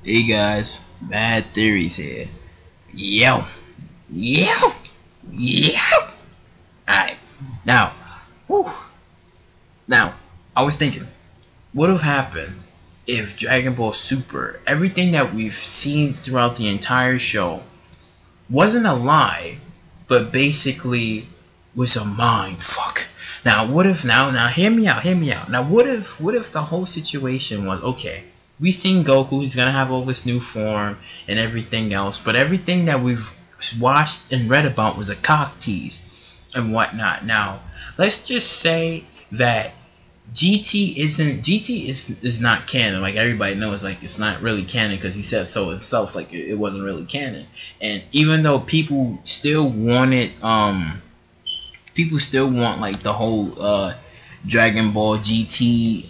Hey guys, Mad Theories here. Yo, yo, yo. Alright, now, whew. Now, I was thinking, what would have happened if Dragon Ball Super, everything that we've seen throughout the entire show, wasn't a lie, but basically was a mind fuck. Now, what if now hear me out. Now, what if the whole situation was okay? We seen Goku, he's gonna have all this new form and everything else, but everything that we've watched and read about was a cock tease and whatnot. Now, let's just say that GT is not canon. Like everybody knows, like it's not really canon because he said so himself. Like it wasn't really canon. And even though people still want it, people still want like the whole Dragon Ball GT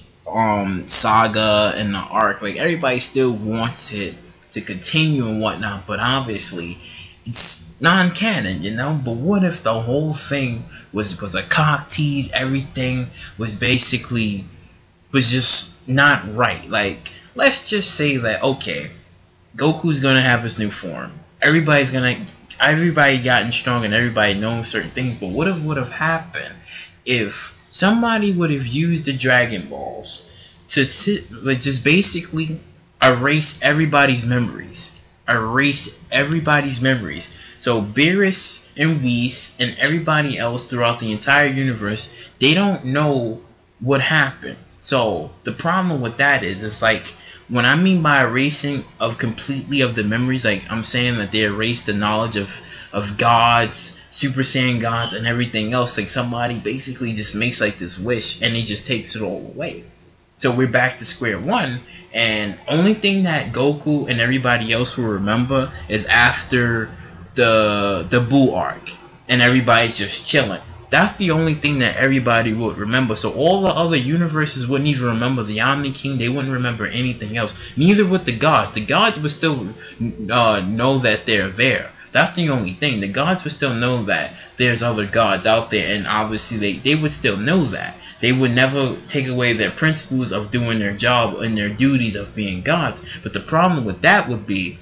saga and the arc. Like everybody still wants it to continue and whatnot. But obviously, it's non-canon, you know. But what if the whole thing was a cock tease? Everything was basically just not right. Like let's just say that okay, Goku's gonna have his new form. Everybody gotten strong and everybody knows certain things. But what if would have happened if somebody would have used the Dragon Balls to just basically erase everybody's memories? So Beerus and Whis and everybody else throughout the entire universe, they don't know what happened. So the problem with that is, it's like, when I mean by erasing of completely of the memories, like I'm saying that they erase the knowledge of gods, Super Saiyan gods, and everything else. Like somebody basically just makes like this wish and he just takes it all away. So we're back to square one, and only thing that Goku and everybody else will remember is after the Buu arc, and everybody's just chilling. That's the only thing that everybody would remember. So all the other universes wouldn't even remember the Omni King. They wouldn't remember anything else. Neither would the gods. The gods would still know that they're there. That's the only thing. The gods would still know that there's other gods out there, and obviously they would still know that. They would never take away their principles of doing their job and their duties of being gods. But the problem with that would be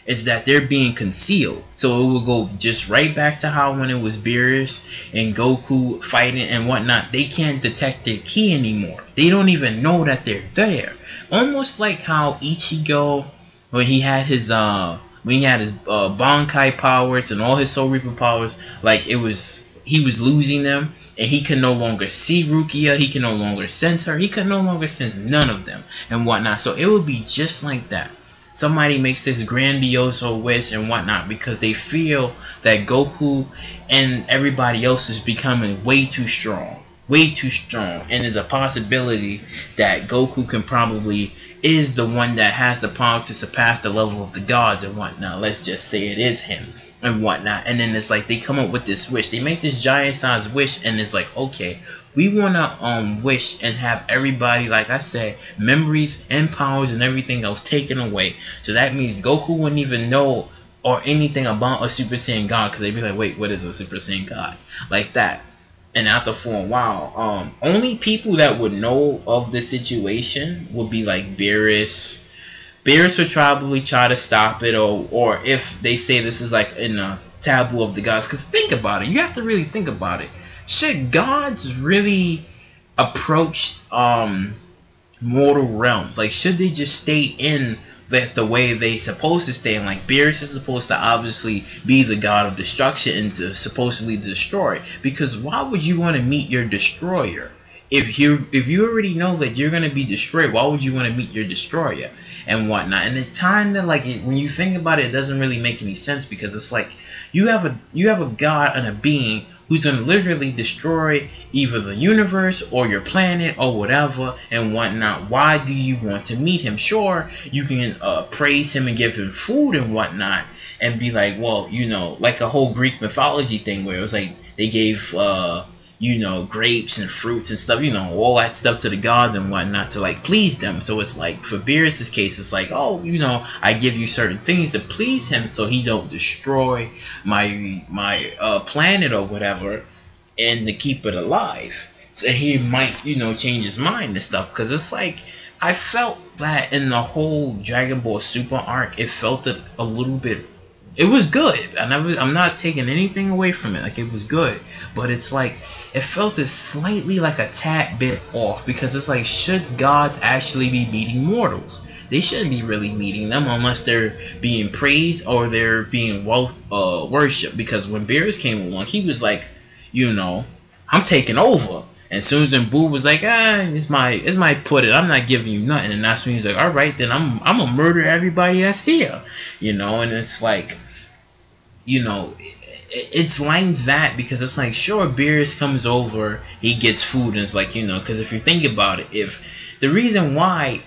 is that they're being concealed. So it will go just right back to how when it was Beerus and Goku fighting and whatnot, they can't detect their ki anymore. They don't even know that they're there. Almost like how Ichigo, when he had his Bankai powers and all his Soul Reaper powers, like he was losing them, and he can no longer see Rukia, he can no longer sense her, he can no longer sense none of them and whatnot. So it would be just like that. Somebody makes this grandiose wish and whatnot because they feel that Goku and everybody else is becoming way too strong, and there's a possibility that Goku can probably is the one that has the power to surpass the level of the gods and whatnot. Let's just say it is him and whatnot. And then it's like they come up with this wish, they make this giant size wish, and it's like, okay, we want to wish and have everybody, like I said, memories and powers and everything else taken away. So that means Goku wouldn't even know or anything about a Super Saiyan God, because they'd be like, wait, what is a Super Saiyan God? Like that. And after for a while, only people that would know of the situation would be like Beerus. Beerus would probably try to stop it, or if they say this is like in a taboo of the gods. Because think about it, you have to really think about it. Should gods really approach mortal realms? Like, should they just stay in the way they supposed to stay in? Like, Beerus is supposed to obviously be the god of destruction and to supposedly destroy. Because why would you want to meet your destroyer? If you already know that you're gonna be destroyed, why would you want to meet your destroyer and whatnot? And it kind of like when you think about it, it doesn't really make any sense, because it's like you have a god and a being who's gonna literally destroy either the universe or your planet or whatever and whatnot. Why do you want to meet him? Sure, you can praise him and give him food and whatnot, and be like, well, you know, like a whole Greek mythology thing where it was like they gave you know, grapes and fruits and stuff, you know, all that stuff to the gods and whatnot to like please them. So it's like for Beerus's case, it's like, oh, you know, I give you certain things to please him so he don't destroy my planet or whatever, and to keep it alive. So he might, you know, change his mind and stuff. Because it's like I felt that in the whole Dragon Ball Super arc, it felt a little bit. It was good. I'm not taking anything away from it. Like, it was good, but it's like it felt slightly like a tad bit off, because it's like, should gods actually be meeting mortals? They shouldn't be really meeting them unless they're being praised or they're being worshipped. Because when Beerus came along, he was like, you know, I'm taking over. And soon as Boo was like, it's my put it, I'm not giving you nothing. And that's when he was like, all right, then I'm gonna murder everybody that's here, you know. And it's like, you know, it's like that, because it's like, sure, Beerus comes over, he gets food, and it's like, you know, because if you think about it, if the reason why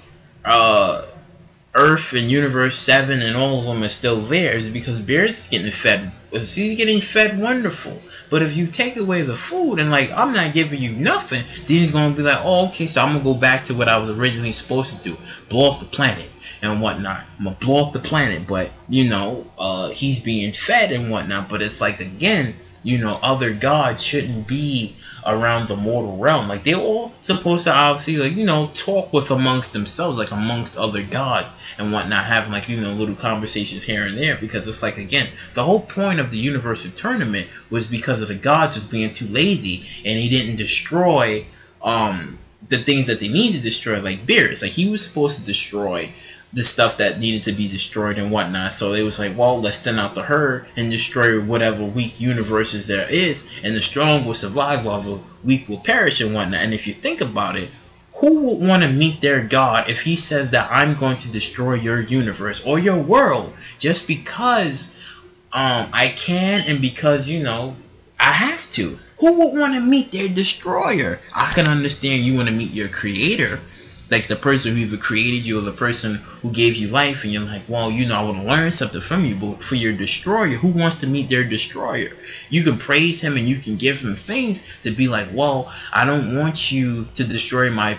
Earth and Universe 7 and all of them are still there is because Beerus is getting fed. He's getting fed wonderful. But if you take away the food and like, I'm not giving you nothing, then he's going to be like, oh, okay, so I'm going to go back to what I was originally supposed to do. Blow off the planet and whatnot. I'm going to blow off the planet. But, you know, he's being fed and whatnot. But it's like, again, you know, other gods shouldn't be around the mortal realm. Like, they're all supposed to obviously, like, you know, talk with amongst themselves, like amongst other gods and whatnot, having, like, you know, little conversations here and there. Because it's like, again, the whole point of the Universal Tournament was because of the gods just being too lazy, and he didn't destroy the things that they needed to destroy, like Beerus. Like, he was supposed to destroy the stuff that needed to be destroyed and whatnot. So it was like, well, let's thin out the herd and destroy whatever weak universes there is, and the strong will survive while the weak will perish and whatnot. And if you think about it, who would want to meet their god if he says that I'm going to destroy your universe or your world just because I can, and because, you know, I have to? Who would want to meet their destroyer? I can understand you want to meet your creator, like the person who either created you or the person who gave you life, and you're like, well, you know, I want to learn something from you. But for your destroyer, who wants to meet their destroyer? You can praise him and you can give him things to be like, well, I don't want you to destroy my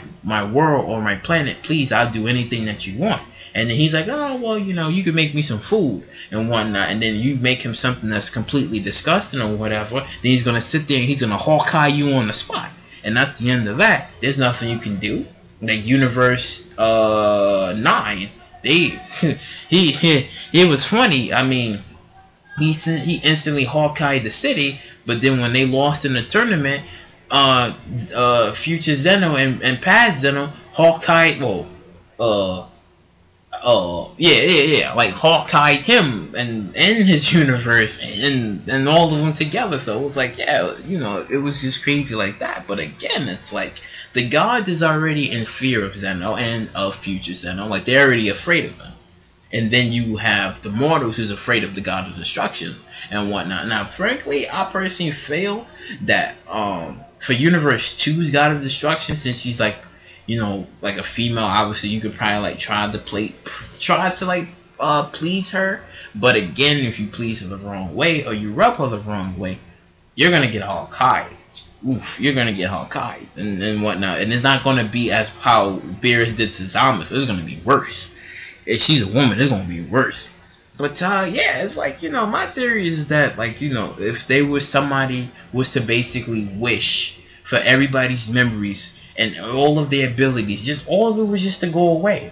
world or my planet. Please, I'll do anything that you want. And then he's like, oh, well, you know, you can make me some food and whatnot. And then you make him something that's completely disgusting or whatever. Then he's going to sit there and he's going to Hawkeye you on the spot. And that's the end of that. There's nothing you can do. Like Universe 9, it was funny. I mean, he instantly Hawkeyed the city, but then when they lost in the tournament, Future Zeno and Past Zeno Hawkeyed, like Hawkeyed him and his universe and all of them together. So it was like, yeah, you know, it was just crazy like that. But again, it's like, the gods is already in fear of Zeno and of Future Zeno. Like, they're already afraid of them. And then you have the mortals who's afraid of the god of destructions and whatnot. Now, frankly, I personally feel that for Universe 2's god of destruction, since she's like, you know, like a female, obviously you could probably like try to please her. But again, if you please her the wrong way or you rub her the wrong way, you're gonna get all Hawkeye. Oof, you're gonna get Hawkeye and whatnot, and it's not gonna be as how Beerus did to Zamasu. It's gonna be worse. If she's a woman, it's gonna be worse. But yeah, it's like, you know, my theory is that, like, you know, if they was somebody was to basically wish for everybody's memories and all of their abilities, just all of it was just to go away,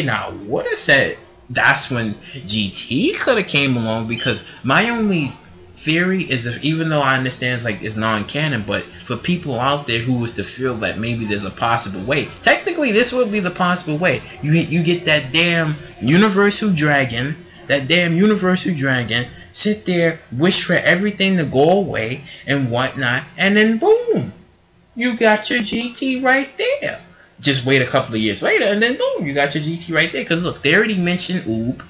Now, what if said that's when GT could have came along? Because my only theory is, if, even though I understand it's non-canon, but for people out there who was to feel that maybe there's a possible way, technically this would be the possible way. You get that damn Universal Dragon, sit there, wish for everything to go away and whatnot, and then boom, you got your GT right there. Just wait a couple of years later, and then boom, you got your GT right there. Because look, they already mentioned Oob.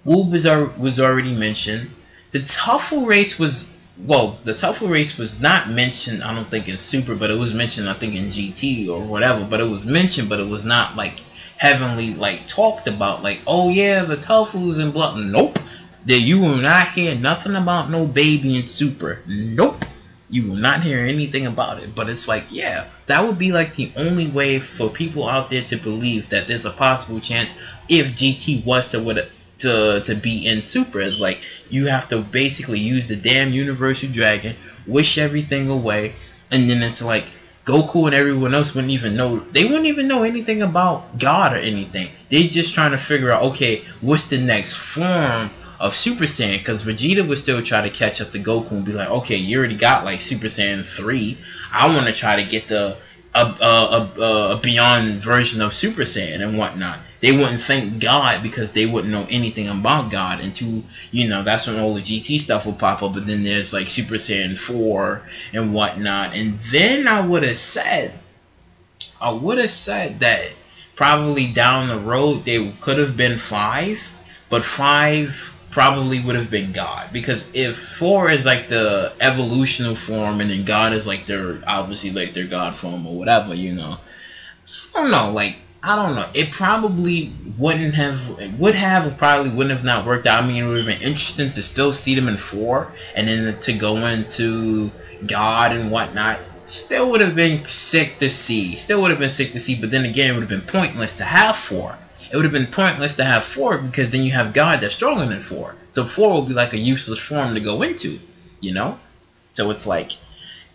Oob was already mentioned. The Tuffle race was, well, the Tuffle race was not mentioned, I don't think, in Super, but it was mentioned, I think, in GT or whatever. But it was mentioned, but it was not like heavily like talked about. Like, oh yeah, the Tuffles and blah. Nope. That you will not hear nothing about no baby in Super. Nope. You will not hear anything about it. But it's like, yeah, that would be like the only way for people out there to believe that there's a possible chance if GT was to be in Super. Is like, you have to basically use the damn Universal Dragon, wish everything away, and then it's like, Goku and everyone else wouldn't even know. They wouldn't even know anything about God or anything. They just trying to figure out, okay, what's the next form of Super Saiyan? Because Vegeta would still try to catch up to Goku and be like, okay, you already got like Super Saiyan 3. I want to try to get the a beyond version of Super Saiyan and whatnot. They wouldn't thank God because they wouldn't know anything about God until, you know, that's when all the GT stuff would pop up. But then there's like Super Saiyan 4 and whatnot. And then I would have said that probably down the road they could have been 5, but 5 probably would have been God, because if 4 is like the evolutional form and then God is like their, obviously like their God form or whatever, you know, I don't know. It probably wouldn't have, probably wouldn't have not worked out. I mean, it would have been interesting to still see them in 4 and then to go into God and whatnot. Still would have been sick to see. But then again, it would have been pointless to have 4. It would have been pointless to have 4 because then you have God that's stronger than 4. So 4 would be like a useless form to go into, you know? So it's like,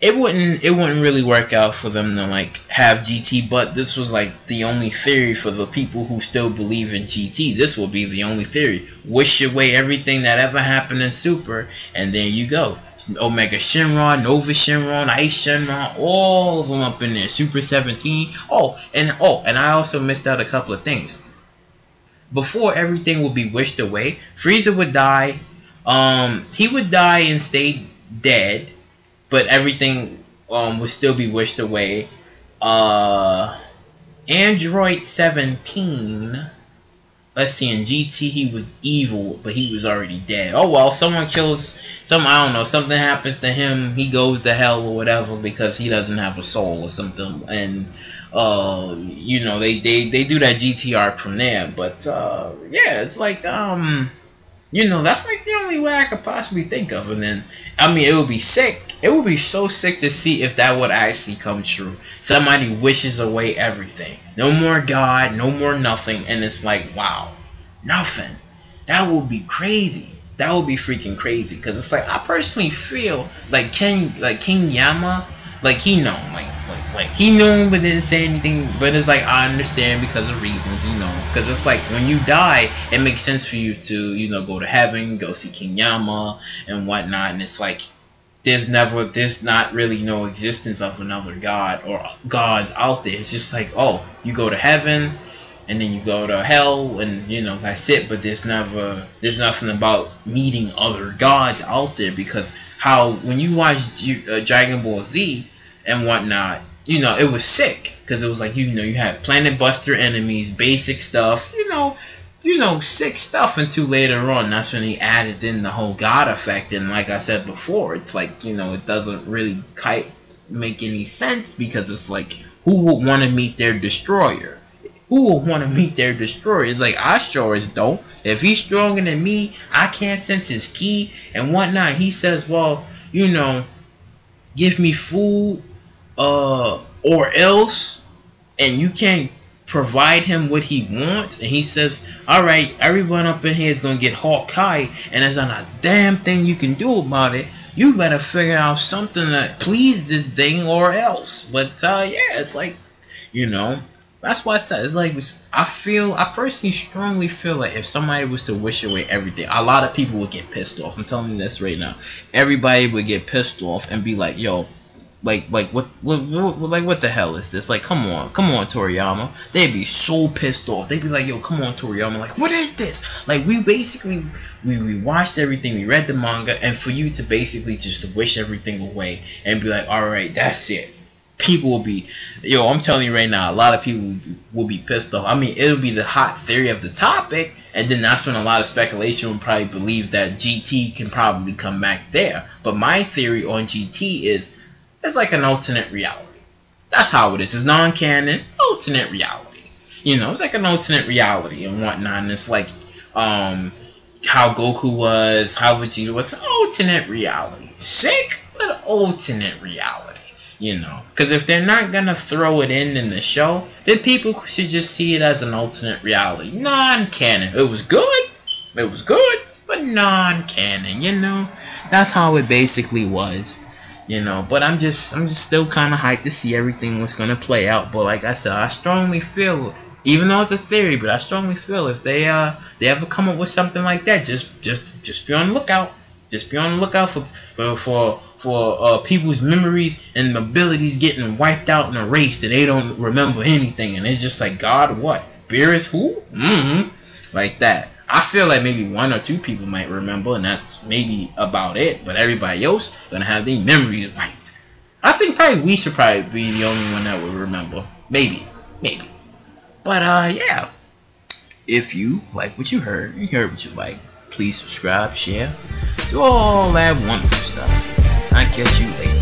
it wouldn't really work out for them to like have GT, but this was like the only theory for the people who still believe in GT. This will be the only theory. Wish away everything that ever happened in Super, and there you go. Omega Shenron, Nova Shenron, Ice Shenron, all of them up in there. Super 17. And I also missed out a couple of things. Before everything would be wished away, Frieza would die. He would die and stay dead, but everything would still be wished away. Android 17. Let's see, in GT he was evil, but he was already dead. Oh well, someone kills I don't know, something happens to him, he goes to hell or whatever because he doesn't have a soul or something, and you know, they do that GT arc from there. But yeah, it's like you know, that's like the only way I could possibly think of. And then, I mean, it would be sick. It would be so sick to see if that would actually come true. Somebody wishes away everything. No more God, no more nothing. And it's like, wow, nothing. That would be crazy. That would be freaking crazy. Because it's like, I personally feel like King Yama, like he know, like he knew but didn't say anything. But it's like, I understand because of reasons, you know. Because it's like, when you die, it makes sense for you to, you know, go to heaven, go see King Yama and whatnot. And it's like, there's not really no existence of another God or gods out there. It's just like, oh, you go to heaven and then you go to hell and, you know, that's it. But there's nothing about meeting other gods out there, because when you watch Dragon Ball Z and whatnot, you know, it was sick because it was like, you know, you had Planet Buster enemies, basic stuff, you know, sick stuff, until later on, that's when he added in the whole God effect. And like I said before, it's like, you know, it doesn't really quite make any sense, because it's like, who would want to meet their destroyer? Who would want to meet their destroyer? It's like, I sure as don't. If he's stronger than me, I can't sense his ki and whatnot. He says, well, you know, give me food or else, and you can't provide him what he wants, and he says, alright, everyone up in here is gonna get Hawkeye, and there's not a damn thing you can do about it. You better figure out something that please this thing or else. But yeah, it's like, you know, that's why I said, it's like, I personally strongly feel like if somebody was to wish away everything, a lot of people would get pissed off. I'm telling you this right now. Everybody would get pissed off and be like, yo, like what the hell is this? Like, come on, Toriyama. They'd be so pissed off. They'd be like, yo, come on, Toriyama. Like, what is this? Like, we basically we watched everything, we read the manga, and for you to basically just wish everything away and be like, all right, that's it. People will be, yo, I'm telling you right now, a lot of people will be pissed off. I mean, it'll be the hot theory of the topic, and then that's when a lot of speculation will probably believe that GT can probably come back there. But my theory on GT is, it's like an alternate reality. That's how it is. It's non-canon, alternate reality. You know, it's like an alternate reality and whatnot. And it's like how Goku was, how Vegeta was. Alternate reality. Sick, but alternate reality. You know, because if they're not gonna throw it in the show, then people should just see it as an alternate reality. Non-canon. It was good, but non-canon. You know, that's how it basically was. you know. But I'm just still kind of hyped to see everything what's gonna play out. But like I said, I strongly feel, even though it's a theory, but I strongly feel if they ever come up with something like that, just be on the lookout. Just be on the lookout for people's memories and abilities getting wiped out and erased, and they don't remember anything, and it's just like, God, what? Beerus who? Like that. I feel like maybe 1 or 2 people might remember, and that's maybe about it. But everybody else gonna have their memories wiped. I think probably we should probably be the only one that would remember. Maybe. But yeah. If you like what you heard what you like, please subscribe, share, do all that wonderful stuff. I'll catch you later.